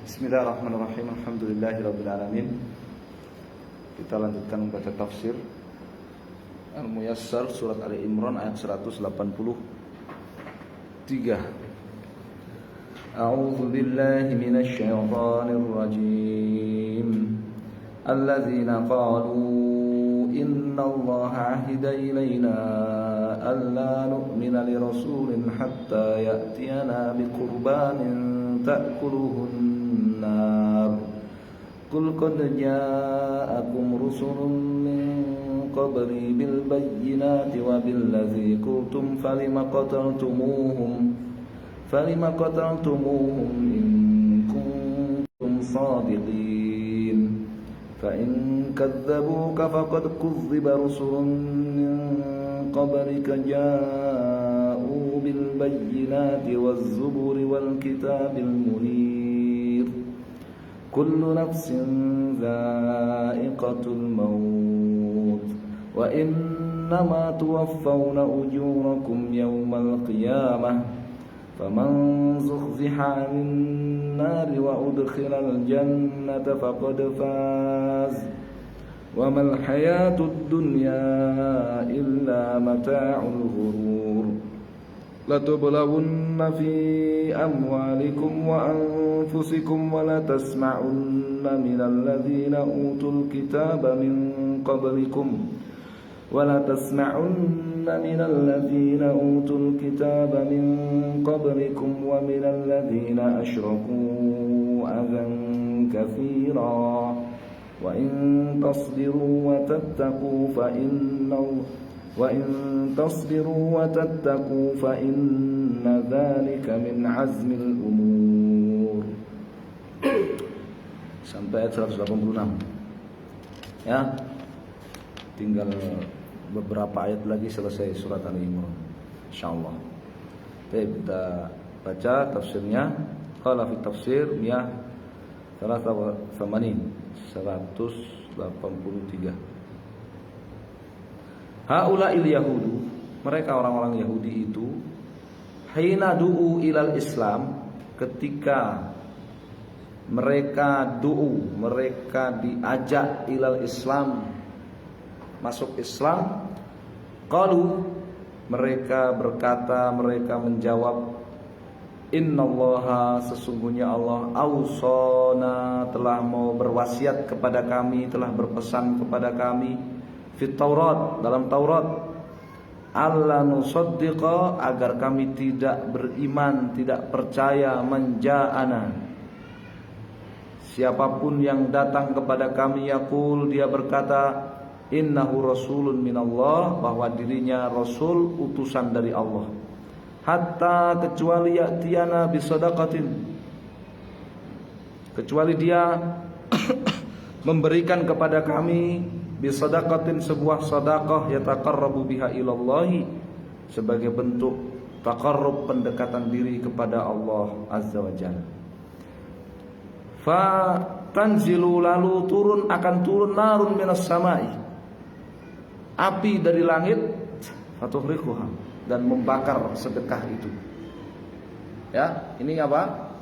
Bismillahirrahmanirrahim. Alhamdulillahirrabbilalamin. Kita lanjutkan membaca tafsir Al-Muyassar surat Ali Imran ayat 183. A'udzu billahi minasy syaithanir rajim. Alladzina qalu innallaha 'ahida ilaina alla nu'mina lirasulin hatta ya'tiyana biqurbanin ta'kuluhun النار قل قد جاءكم رسل من قبلي بالبينات وبالذي قلتم فلم قتلتموهم إن كنتم صادقين فإن كذبوك فقد كذب رسل من قبلك جاءوا بالبينات والزبر والكتاب المنير كل نفس ذائقة الموت وإنما توفون أجوركم يوم القيامة فمن زحزح عن النار وأدخل الجنة فقد فاز وما الحياة الدنيا إلا متاع الغرور لتبلون في أموالكم وأنفسكم ولتسمعن من الذين أوتوا الكتاب من قبلكم ومن الذين أشركوا أذى كثيرا وإن تصبروا وتتقوا فإن ذلك من عزم الأمور. Sampai ayat 186. Ya. Tinggal beberapa ayat lagi selesai surat Ali Imran, insyaallah. Baik, kita baca tafsirnya. Qala fi tafsir miyah 183. Haula'il yahudu, mereka orang-orang Yahudi itu, hina du'u ilal Islam, ketika mereka diajak ilal Islam, masuk Islam, qalu, mereka berkata, mereka menjawab, innallaha, sesungguhnya Allah, ausona, telah mau berwasiat kepada kami, telah berpesan kepada kami, fit Taurat, dalam Taurat, alla nusaddiqa, agar kami tidak beriman, tidak percaya, menja'ana, siapapun yang datang kepada kami, yaqul, dia berkata, innahu rasulun minallah, bahwa dirinya rasul, utusan dari Allah, hatta, kecuali ya'tiyana bisadaqatin, kecuali dia memberikan kepada kami bisadaqatin, sebuah sedekah, yataqarrabu biha ilallahi, sebagai bentuk taqarrub, pendekatan diri kepada Allah azza wa jalla. Fa tanzilu, lalu akan turun narun minas samai, api dari langit, fatuhriquha, dan membakar sedekah itu. Ya, ini apa?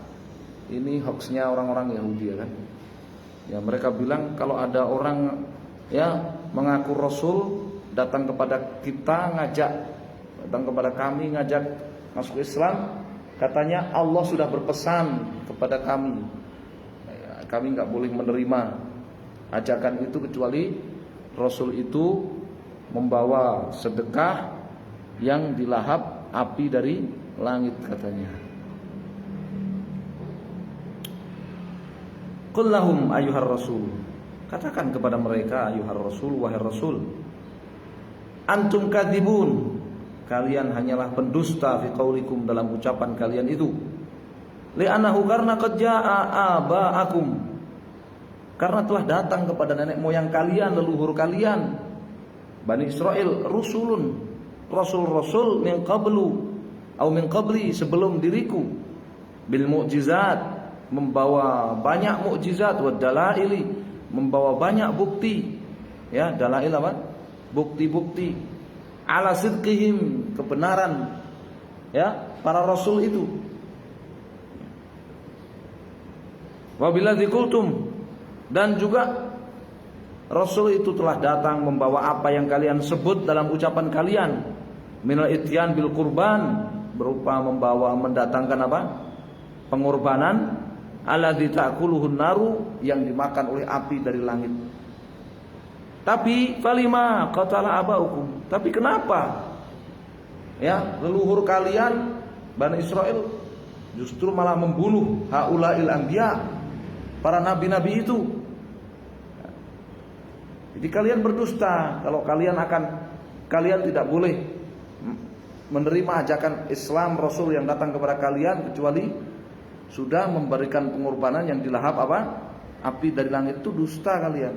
Ini hoaxnya orang-orang Yahudi, ya kan? Ya, mereka bilang kalau ada orang mengaku rasul, datang kepada kita, datang kepada kami, ngajak masuk Islam, katanya Allah sudah berpesan kepada kami, kami nggak boleh menerima ajakan itu kecuali rasul itu membawa sedekah yang dilahap api dari langit katanya. Qul lahum ayyuhar rasul, katakan kepada mereka ayyuhar rasul, wahai rasul, antum kadzibun, kalian hanyalah pendusta fi qaulikum, dalam ucapan kalian itu. Li'annahu, karena qad jaa'a aba'akum, karena telah datang kepada nenek moyang kalian, leluhur kalian Bani Israel, rusulun, rasul-rasul min qablu atau min qabli, sebelum diriku, bil mu'jizat, membawa banyak mukjizat, wa dalaili, membawa banyak bukti. Ya, dalail apa? Bukti-bukti. Ala sidqihim, kebenaran ya para rasul itu. Wa biladzi qultum, dan juga rasul itu telah datang membawa apa yang kalian sebut dalam ucapan kalian, minal ityan bil qurban, berupa membawa, mendatangkan apa? Pengorbanan, alladzi ta'kuluhun naru, yang dimakan oleh api dari langit. Tapi falima qatala abaukum, tapi kenapa ya leluhur kalian Bani Israel justru malah membunuh haulail anbiya, para nabi-nabi itu. Jadi kalian berdusta kalau kalian tidak boleh menerima ajakan Islam Rasul yang datang kepada kalian kecuali sudah memberikan pengorbanan yang dilahap apa? Api dari langit. Itu dusta kalian.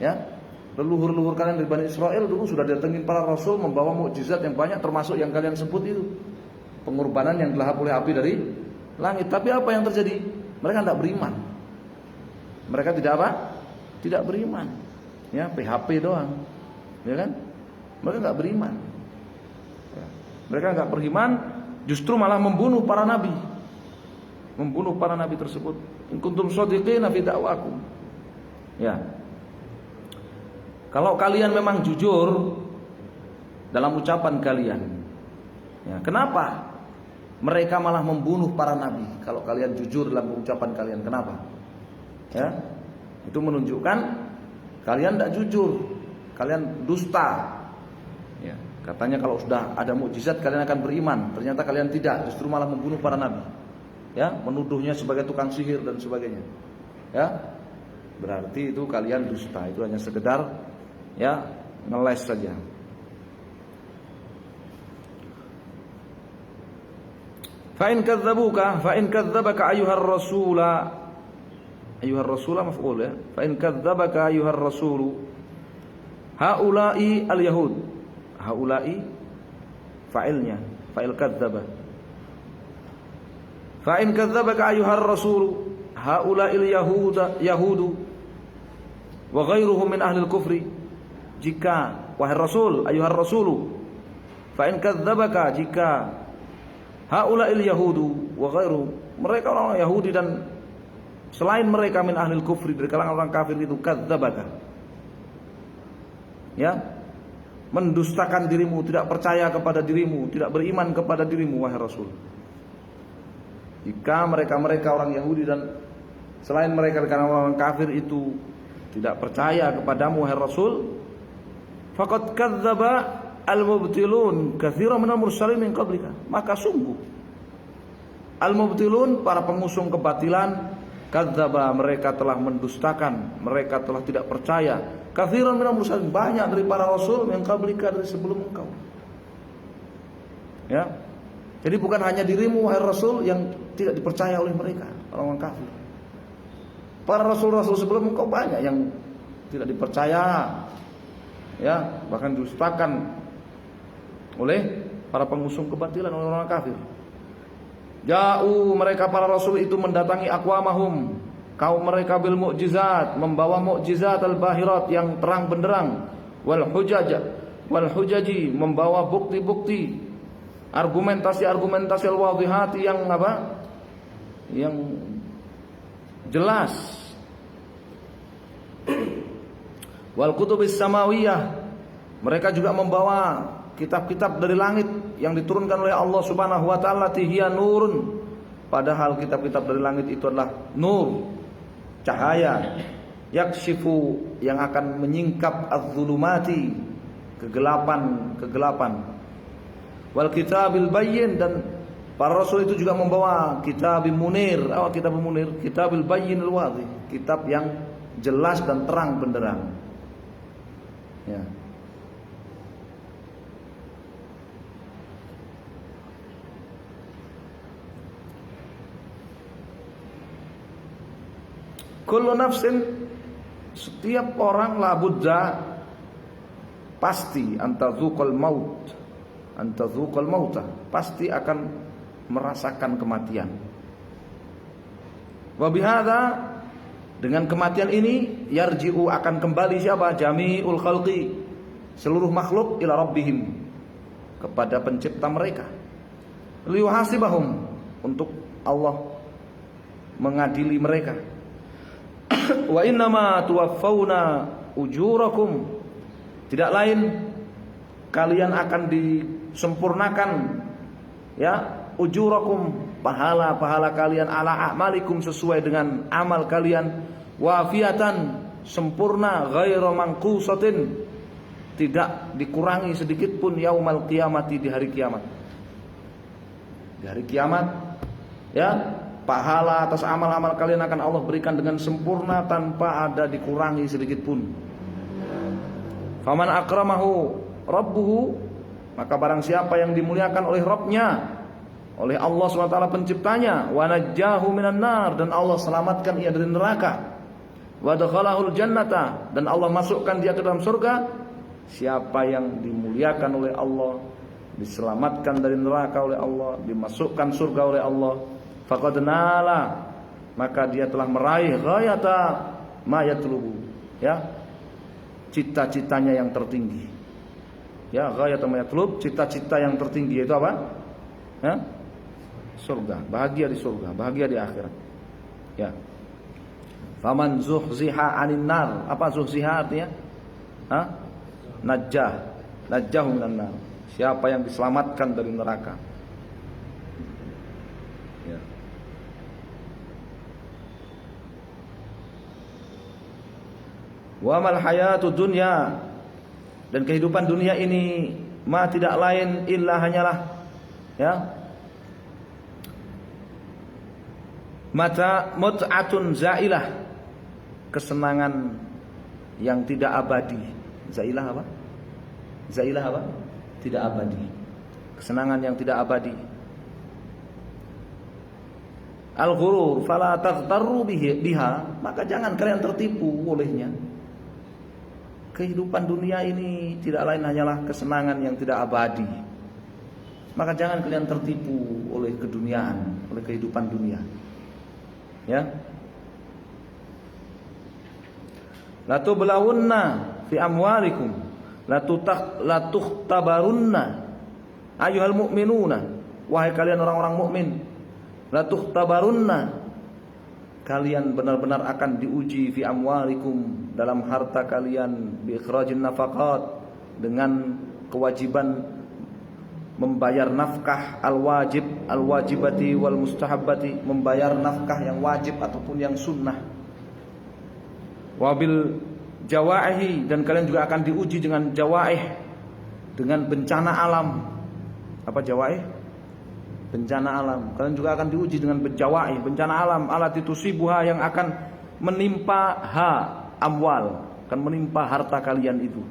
Ya. Leluhur-leluhur kalian dari Bani Israel dulu sudah datengin para rasul membawa mukjizat yang banyak, termasuk yang kalian sebut itu, pengorbanan yang dilahap oleh api dari langit. Tapi apa yang terjadi? Mereka tidak beriman. Mereka tidak apa? Tidak beriman. Ya, PHP doang. Ya kan? Mereka enggak beriman. Ya. Mereka enggak beriman, justru malah membunuh para nabi. Membunuh para nabi tersebut. In kuntum shadiqina fi da'wakum. Ya. Kalau kalian memang jujur dalam ucapan kalian, ya, kenapa mereka malah membunuh para nabi? Kalau kalian jujur dalam ucapan kalian, kenapa? Ya, itu menunjukkan kalian tidak jujur, kalian dusta. Ya, katanya kalau sudah ada mukjizat kalian akan beriman, ternyata kalian tidak, justru malah membunuh para nabi. Ya, menuduhnya sebagai tukang sihir dan sebagainya. Ya, berarti itu kalian dusta. Itu hanya sekedar ya ngeles saja. Fa in kadzdzabaka ayyuhar rasula, ayyuhar rasula maf'ul ya. Fa in kadzdzabaka ayyuhar rasulu, haula'i al-yahud. Haula'i fa'ilnya, fa'il kadzdzaba. Fa in kadzdzabaka ayyuhar rasulu, haula'il yahudu wa ghairuhum min ahlil kufri. Jika wahai rasul, ayyuhar rasulu, fa in kadzdzabaka, jika haula'il yahudu wa ghairu, mereka orang Yahudi dan selain mereka min ahlil kufri, dari kalangan orang kafir itu, kadzdzabaka, ya, mendustakan dirimu, tidak percaya kepada dirimu, tidak beriman kepada dirimu wahai rasul. Jika mereka orang Yahudi dan selain mereka dari kalangan orang kafir itu tidak percaya kepadamu wahai rasul, faqad kadzdzaba al-mubtilun katsiran minal mursalin min qablika, maka sungguh al-mubtilun, para pengusung kebatilan, kadzdzaba, mereka telah mendustakan, mereka telah tidak percaya, katsiran minal mursalin, banyak dari para rasul min qablika, dari sebelum engkau. Ya. Jadi bukan hanya dirimu wahai rasul yang tidak dipercaya oleh mereka, orang kafir. Para rasul-rasul sebelum engkau banyak yang tidak dipercaya, ya, bahkan didustakan oleh para pengusung kebatilan, oleh orang kafir. Ja'u, mereka para rasul itu mendatangi aqwamahum, kaum mereka, bil mukjizat, membawa mukjizat al-bahirat, yang terang benderang, wal hujaji, membawa bukti-bukti, argumentasi al-wadhihati, yang apa? Yang jelas. Wal kutubis samawiyah, mereka juga membawa kitab-kitab dari langit yang diturunkan oleh Allah Subhanahu wa taala, tihiya nurun, padahal kitab-kitab dari langit itu adalah nur, cahaya, yakshifu, yang akan menyingkap az-zulumati, kegelapan, wal kitabil bayyin, dan para rasul itu juga membawa kitabul munir. Kitabul munir, kitabil bayyinil wadih, kitab yang jelas dan terang benderang. Ya. Kullu nafsin, setiap orang labudda, pasti antadzuqal maut, antadzuqal mauta, pasti akan merasakan kematian. Wa bihadza, dengan kematian ini yarji'u, akan kembali siapa? Jami'ul khalqi, seluruh makhluk, ila rabbihim, kepada pencipta mereka. Liyuhasibahum, untuk Allah mengadili mereka. Wa innama tuwaffawna ujurakum, tidak lain kalian akan disempurnakan, ya, ujurakum, pahala-pahala kalian, ala a'malikum, sesuai dengan amal kalian, wafiyatan, sempurna, ghairu manqusatin, tidak dikurangi sedikit pun, yaumal qiyamati, di hari kiamat. Di hari kiamat, ya, pahala atas amal-amal kalian akan Allah berikan dengan sempurna tanpa ada dikurangi sedikit pun. Faman akramahu rabbuhu, maka barang siapa yang dimuliakan oleh Rabbnya, oleh Allah SWT penciptanya, wa najjahu minan nar, dan Allah selamatkan ia dari neraka, wa dakhalahul jannata, dan Allah masukkan dia ke dalam surga. Siapa yang dimuliakan oleh Allah, diselamatkan dari neraka oleh Allah, dimasukkan surga oleh Allah, faqad nala, maka dia telah meraih ghayata ma yatlubu, ya, cita-citanya yang tertinggi. Ya, ghayata ma yatlub, cita-cita yang tertinggi, yaitu apa? Ya? Surga, bahagia di surga, bahagia di akhirat. Ya. Faman zuhziha 'anil nar, apa zuhziha artinya? Najjahu minan nar. Siapa yang diselamatkan dari neraka. Ya. Wa mal hayatud dunya, dan kehidupan dunia ini ma tidak lain illa hanyalah, ya, mata mut'atun zailah, kesenangan yang tidak abadi. Zailah apa? Zailah apa? Tidak abadi. Kesenangan yang tidak abadi. Al-ghurur fala taghtarru biha, maka jangan kalian tertipu olehnya. Kehidupan dunia ini tidak lain hanyalah kesenangan yang tidak abadi. Maka jangan kalian tertipu oleh keduniaan, oleh kehidupan dunia. Ya. La tublawunna fi amwalikum, la tukhtabarunna ayyuhal mu'minuna, wahai kalian orang-orang mukmin, la tukhtabarunna, kalian benar-benar akan diuji, fi amwalikum, dalam harta kalian, bi ikhrajin nafaqat, dengan kewajiban membayar nafkah al-wajibati wal mustahabbati, membayar nafkah yang wajib ataupun yang sunnah. Wabil jawaihi, dan kalian juga akan diuji dengan jawaih, dengan bencana alam. Apa jawaih? Bencana alam. Kalian juga akan diuji dengan jawaih, bencana alam, alati tusibuha, yang akan menimpa amwal, akan menimpa harta kalian itu.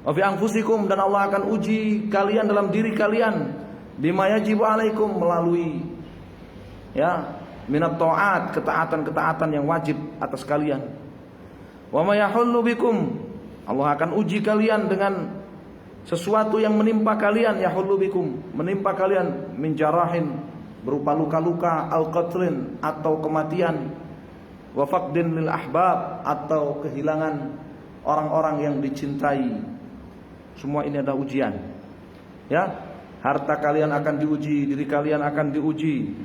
Wa fi anfusikum, dan Allah akan uji kalian dalam diri kalian, bima yajibu alaikum, melalui, ya, minat ta'at, ketaatan-ketaatan yang wajib atas kalian. Wa ma yahullu bikum, Allah akan uji kalian dengan sesuatu yang menimpa kalian, yahullu bikum, menimpa kalian, min jarahin, berupa luka-luka, al-qatlin, atau kematian, wa faqdin lil ahbab, atau kehilangan orang-orang yang dicintai. Semua ini adalah ujian. Ya, harta kalian akan diuji, diri kalian akan diuji.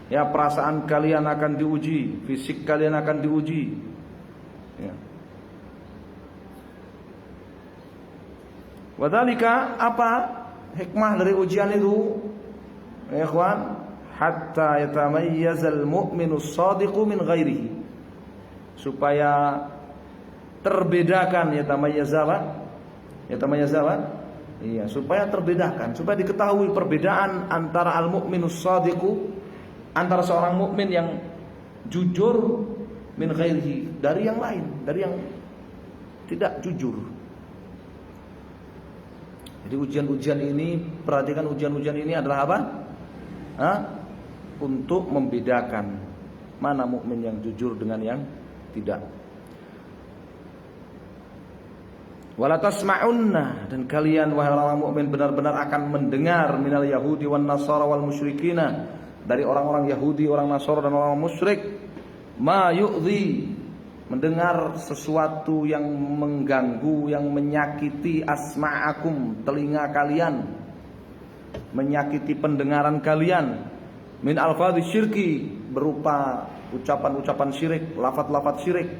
Ya, perasaan kalian akan diuji, fisik kalian akan diuji. Ya. Wadhalika, apa hikmah dari ujian itu? Ya ikhwan, hatta yatamayyazal mu'minus shadiqu min ghairihi, supaya terbedakan, yatamayyaza, Iya, supaya terbedakan, supaya diketahui perbedaan antara al-mu'minus shadiqu, antara seorang mukmin yang jujur, min ghairihi, dari yang lain, dari yang tidak jujur. Jadi ujian-ujian ini, perhatikan ujian-ujian ini adalah apa? Untuk membedakan mana mukmin yang jujur dengan yang tidak. Wala tasma'unna, dan kalian wahai orang mukmin benar-benar akan mendengar minal yahudi wan nasara wal musyrikina, dari orang-orang Yahudi, orang Nasara dan orang musyrik, ma yu'dhi, mendengar sesuatu yang mengganggu, yang menyakiti asma'akum, telinga kalian, menyakiti pendengaran kalian, min alfadhi syirki, berupa ucapan-ucapan syirik, lafaz-lafaz syirik,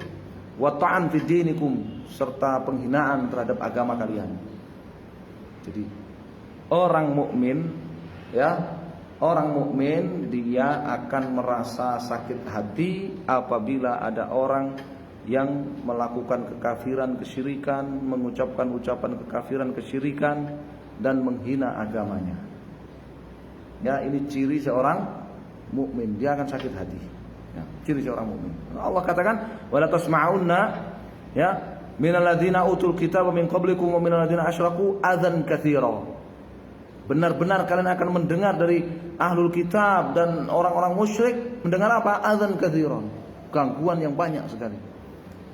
wa ta'an fi dinikum, serta penghinaan terhadap agama kalian. Jadi orang mukmin, ya, orang mukmin dia akan merasa sakit hati apabila ada orang yang melakukan kekafiran, kesyirikan, mengucapkan ucapan kekafiran, kesyirikan, dan menghina agamanya. Ya, ini ciri seorang mukmin, dia akan sakit hati. Ya, ciri seorang mukmin. Allah katakan, wala tasma'unna, ya, minal ladzina utul kitaba min qablikum wa minal ladzina asyraku adzan katsira. Benar-benar kalian akan mendengar dari ahlul kitab dan orang-orang musyrik, mendengar apa? Adzan katsiran, gangguan yang banyak sekali.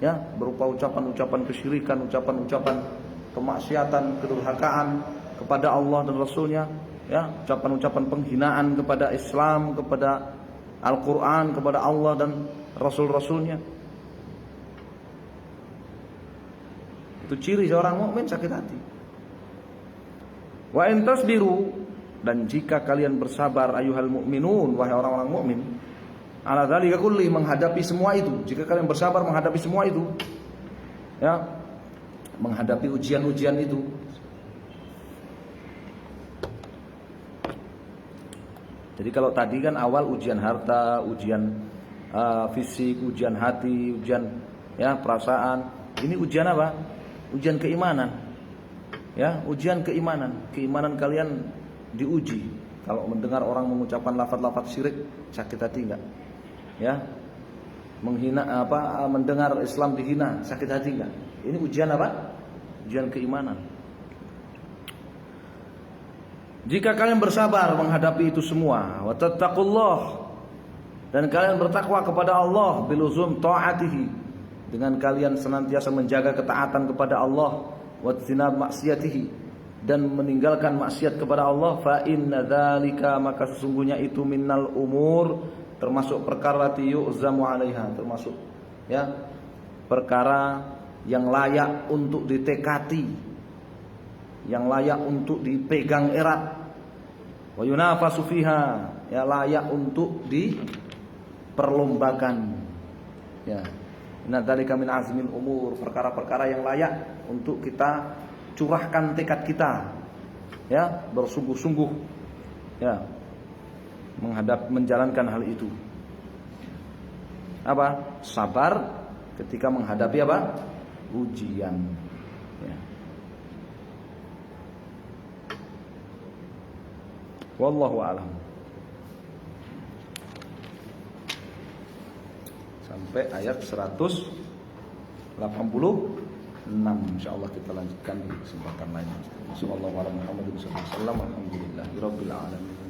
Ya, berupa ucapan-ucapan kesyirikan, ucapan-ucapan kemaksiatan, kedurhakaan kepada Allah dan Rasulnya, ya, ucapan-ucapan penghinaan kepada Islam, kepada Al-Quran, kepada Allah dan Rasul-Rasulnya. Itu ciri seorang mukmin sakit hati. Wa in tasbiru, dan jika kalian bersabar ayuhal mu'minun, wahai orang-orang mukmin, ala dzalika kulli, menghadapi semua itu, jika kalian bersabar menghadapi semua itu, ya, menghadapi ujian-ujian itu. Jadi kalau tadi kan awal ujian harta, ujian fisik, ujian hati, ujian, ya, perasaan. Ini ujian apa? Ujian keimanan. Ya, ujian keimanan. Keimanan kalian diuji. Kalau mendengar orang mengucapkan lafaz-lafaz syirik, sakit hati enggak? Ya. Menghina apa? Mendengar Islam dihina, sakit hati enggak? Ini ujian apa? Ujian keimanan. Jika kalian bersabar menghadapi itu semua, wa tattaqullah, dan kalian bertakwa kepada Allah, biluzum ta'atihi, dengan kalian senantiasa menjaga ketaatan kepada Allah, wa tinab maksiatihi, dan meninggalkan maksiat kepada Allah, fa inna dzalika, maka sesungguhnya itu minnal umur, termasuk perkara yu'zamu 'alaiha, termasuk, ya, perkara yang layak untuk ditekati, yang layak untuk dipegang erat, wa yunafasu fiha, ya, layak untuk diperlombakan, ya. Inna dzalika min azmil umur, perkara-perkara yang layak untuk kita curahkan tekad kita, ya, bersungguh-sungguh, ya, menjalankan hal itu. Apa? Sabar ketika menghadapi apa? Ujian, ya. Wallahu a'lam. Sampai ayat 186. Insyaallah kita lanjutkan di kesempatan lain. Sallallahu alaihi wasallam. Alhamdulillahirabbil alamin.